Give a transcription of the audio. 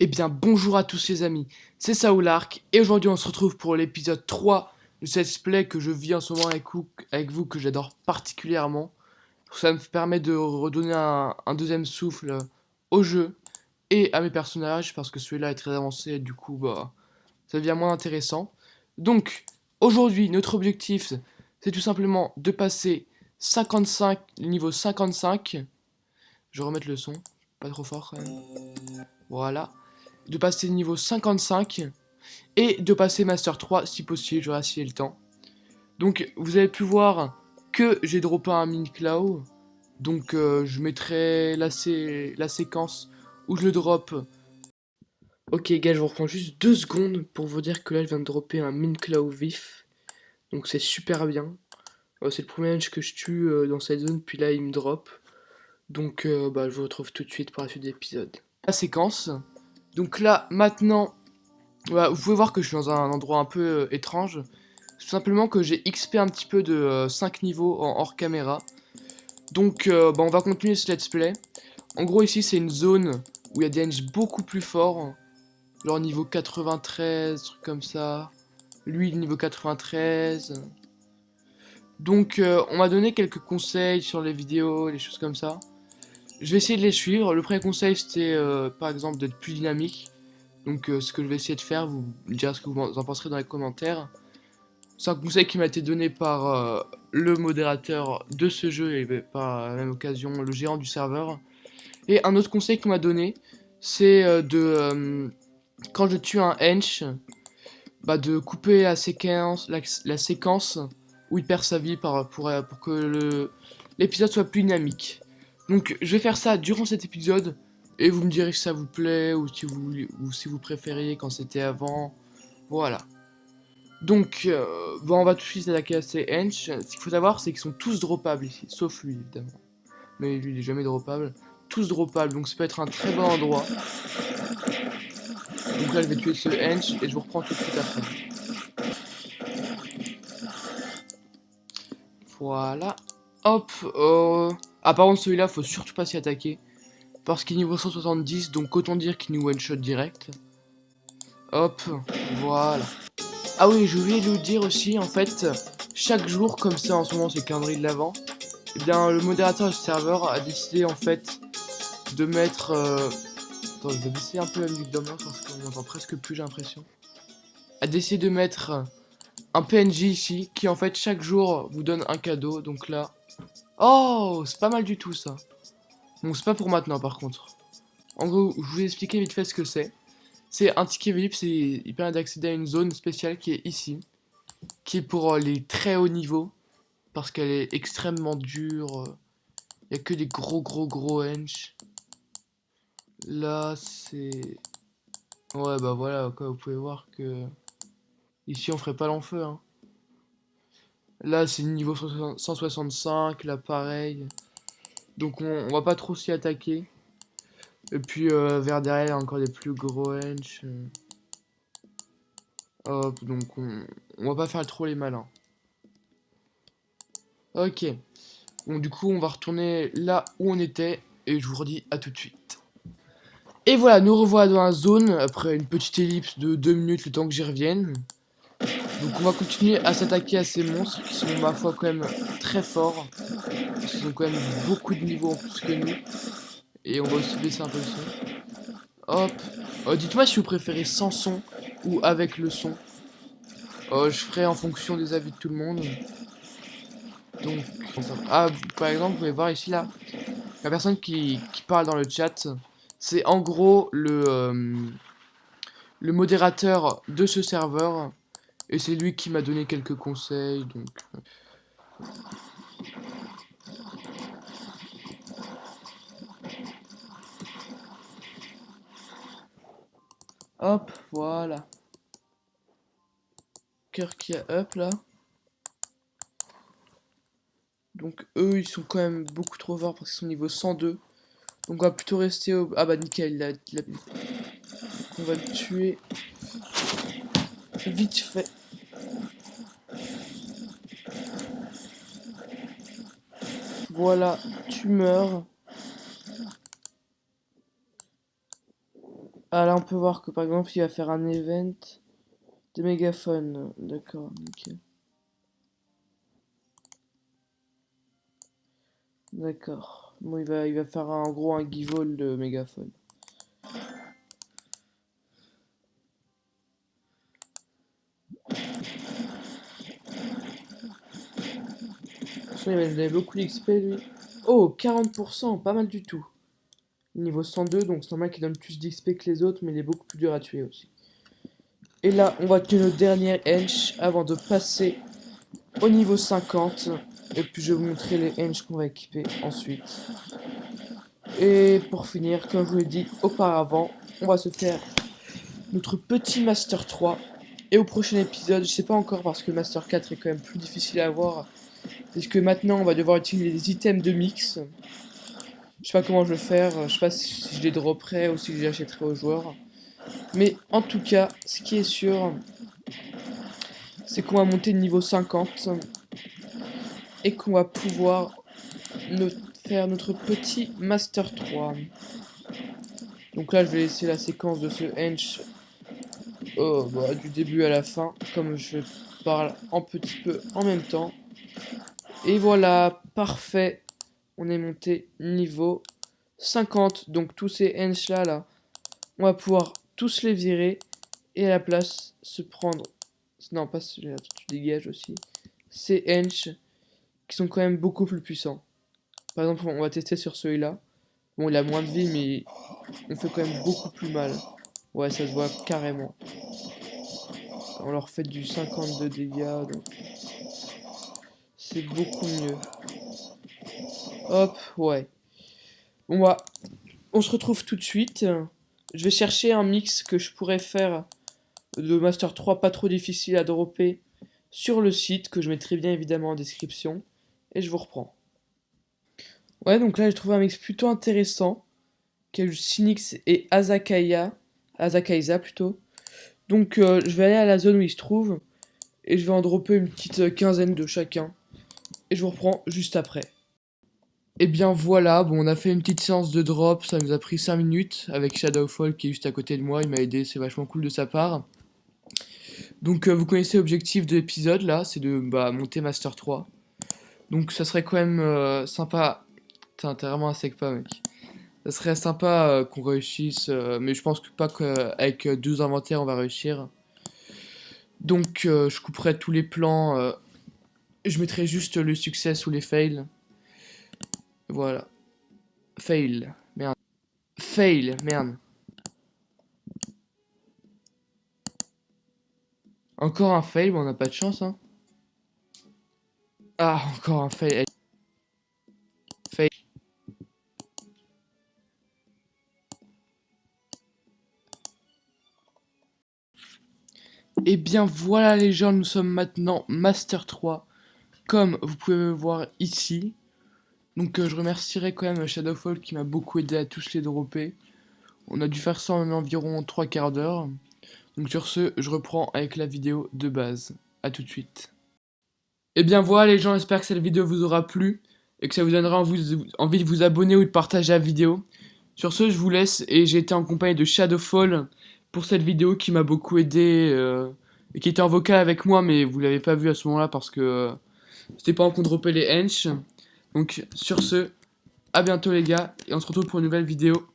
Eh bien bonjour à tous les amis, c'est Saoulark et aujourd'hui on se retrouve pour l'épisode 3 de cette let's play que je vis en ce moment avec vous que j'adore particulièrement. Ça me permet de redonner un deuxième souffle au jeu et à mes personnages parce que celui-là est très avancé et du coup bah ça devient moins intéressant. Donc aujourd'hui notre objectif c'est tout simplement de passer 55, niveau 55. Je vais remettre le son, pas trop fort quand même. Voilà. De passer niveau 55 et de passer Master 3 si possible, j'aurai si j'ai le temps. Donc vous avez pu voir que j'ai droppé un mini claw. Donc je mettrai la séquence où je le drop. Ok gars, je vous reprends juste 2 secondes pour vous dire que là je viens de dropper un mini claw vif. Donc c'est super bien. C'est le premier match que je tue dans cette zone, puis là il me drop. Donc bah, je vous retrouve tout de suite pour la suite de l'épisode. La séquence. Donc là maintenant, voilà, vous pouvez voir que je suis dans un endroit un peu étrange. Tout simplement que j'ai XP un petit peu de 5 niveaux en hors caméra. Donc bah, on va continuer ce let's play. En gros ici c'est une zone où il y a des NG beaucoup plus forts. Genre niveau 93, truc comme ça. Lui niveau 93. Donc on m'a donné quelques conseils sur les vidéos, les choses comme ça. Je vais essayer de les suivre. Le premier conseil c'était par exemple d'être plus dynamique. Donc ce que je vais essayer de faire, vous me direz ce que vous en penserez dans les commentaires. C'est un conseil qui m'a été donné par le modérateur de ce jeu et par la même occasion le gérant du serveur. Et un autre conseil qu'on m'a donné, c'est quand je tue un hench, bah, de couper la séquence où il perd sa vie pour que l'épisode soit plus dynamique. Donc je vais faire ça durant cet épisode et vous me direz si ça vous plaît ou si vous préfériez quand c'était avant. Voilà. Donc, bon, on va tout de suite attaquer à ces hench. Ce qu'il faut savoir, c'est qu'ils sont tous droppables ici, sauf lui évidemment. Mais lui, il est jamais droppable. Tous droppables, donc ça peut être un très bon endroit. Donc là, je vais tuer ce hench et je vous reprends tout de suite après. Voilà. Hop. Ah, par contre, celui-là, faut surtout pas s'y attaquer. Parce qu'il est niveau 170, donc autant dire qu'il nous one-shot direct. Hop. Voilà. Ah oui, j'ai oublié de vous dire aussi, en fait, chaque jour, comme ça en ce moment, c'est le calendrier de l'avant. Eh bien, le modérateur du serveur a décidé en fait de mettre. Attends, je vais baisser un peu la musique d'ambiance parce qu'on n'entend presque plus, j'ai l'impression. A décidé de mettre un PNJ ici qui en fait chaque jour vous donne un cadeau. Donc là. Oh, c'est pas mal du tout ça. Bon, c'est pas pour maintenant par contre. En gros, je vais expliquer vite fait ce que c'est. C'est un ticket VIP, il permet d'accéder à une zone spéciale qui est ici. Qui est pour les très hauts niveaux. Parce qu'elle est extrêmement dure. Il n'y a que des gros hench. Là, c'est... Ouais, bah voilà, quoi, vous pouvez voir que... Ici, on ferait pas l'enfeu, hein. Là, c'est niveau 165, là, pareil. Donc, on va pas trop s'y attaquer. Et puis, vers derrière, il y a encore des plus gros hench. Hop, donc, on va pas faire trop les malins. Ok. Bon, du coup, on va retourner là où on était. Et je vous redis à tout de suite. Et voilà, nous revoilà dans la zone, après une petite ellipse de 2 minutes, le temps que j'y revienne. Donc on va continuer à s'attaquer à ces monstres qui sont, ma foi, quand même très forts. Parce qu'ils ont quand même beaucoup de niveaux en plus que nous. Et on va aussi baisser un peu le son. Hop. Dites-moi si vous préférez sans son ou avec le son. Je ferai en fonction des avis de tout le monde. Donc, ah, par exemple, vous pouvez voir ici, là, la personne qui parle dans le chat, c'est en gros le modérateur de ce serveur. Et c'est lui qui m'a donné quelques conseils, donc... Hop, voilà. Cœur qui a up, là. Donc eux, ils sont quand même beaucoup trop forts parce qu'ils sont niveau 102. Donc on va plutôt rester au... Ah bah nickel, on va le tuer vite fait. Voilà, tu meurs. Ah là on peut voir que par exemple il va faire un event de mégaphone. D'accord, nickel. D'accord. Bon il va faire en gros un give-all de mégaphone. Il va donner beaucoup d'XP lui. Oh 40%, pas mal du tout. Niveau 102, donc c'est normal qu'il donne plus d'XP que les autres, mais il est beaucoup plus dur à tuer aussi. Et là, on va tuer notre dernière hench avant de passer au niveau 50. Et puis je vais vous montrer les hench qu'on va équiper ensuite. Et pour finir, comme je vous l'ai dit auparavant, on va se faire notre petit Master 3. Et au prochain épisode, je sais pas encore parce que le Master 4 est quand même plus difficile à avoir. Puisque maintenant on va devoir utiliser des items de mix. Je sais pas comment je vais faire, je sais pas si je les dropperai ou si je les achèterai aux joueurs. Mais en tout cas, ce qui est sûr, c'est qu'on va monter de niveau 50 et qu'on va pouvoir faire notre petit Master 3. Donc là, je vais laisser la séquence de ce hench du début à la fin, comme je parle un petit peu en même temps. Et voilà, parfait. On est monté niveau 50. Donc tous ces hench là, on va pouvoir tous les virer et à la place se prendre. Non, pas celui-là, tu dégages aussi. Ces hench qui sont quand même beaucoup plus puissants. Par exemple, on va tester sur celui-là. Bon, il a moins de vie, mais on fait quand même beaucoup plus mal. Ouais, ça se voit carrément. On leur fait du 52 dégâts, donc c'est beaucoup mieux. Hop, ouais. Bon, bah, on se retrouve tout de suite. Je vais chercher un mix que je pourrais faire de Master 3 pas trop difficile à dropper sur le site, que je mettrai bien évidemment en description. Et je vous reprends. Ouais, donc là j'ai trouvé un mix plutôt intéressant, qui a eu Sinix et Azakaisa plutôt. Donc je vais aller à la zone où il se trouve, et je vais en dropper une petite quinzaine de chacun. Et je vous reprends juste après. Et bien voilà, bon on a fait une petite séance de drop, ça nous a pris 5 minutes, avec Shadowfall qui est juste à côté de moi, il m'a aidé, c'est vachement cool de sa part. Donc vous connaissez l'objectif de l'épisode là, c'est de monter Master 3. Donc ça serait quand même sympa. Putain, t'es vraiment un sec pas mec. Ça serait sympa qu'on réussisse, mais je pense que pas qu'avec deux inventaires on va réussir. Donc je couperai tous les plans, je mettrai juste le succès ou les fails. Voilà. Fail, merde. Fail, merde. Encore un fail, mais on n'a pas de chance hein. Ah, encore un fail. Fail. Et bien voilà les gens, nous sommes maintenant Master 3, comme vous pouvez le voir ici. Donc je remercierai quand même Shadowfall qui m'a beaucoup aidé à tous les dropper. On a dû faire ça en environ 3 quarts d'heure. Donc sur ce, je reprends avec la vidéo de base. A tout de suite. Et bien voilà les gens, j'espère que cette vidéo vous aura plu et que ça vous donnera envie de vous abonner ou de partager la vidéo. Sur ce, je vous laisse et j'ai été en compagnie de Shadowfall pour cette vidéo qui m'a beaucoup aidé et qui était en vocal avec moi, mais vous l'avez pas vu à ce moment-là parce que c'était pas en qu'on dropait les hench. Donc sur ce, à bientôt les gars et on se retrouve pour une nouvelle vidéo.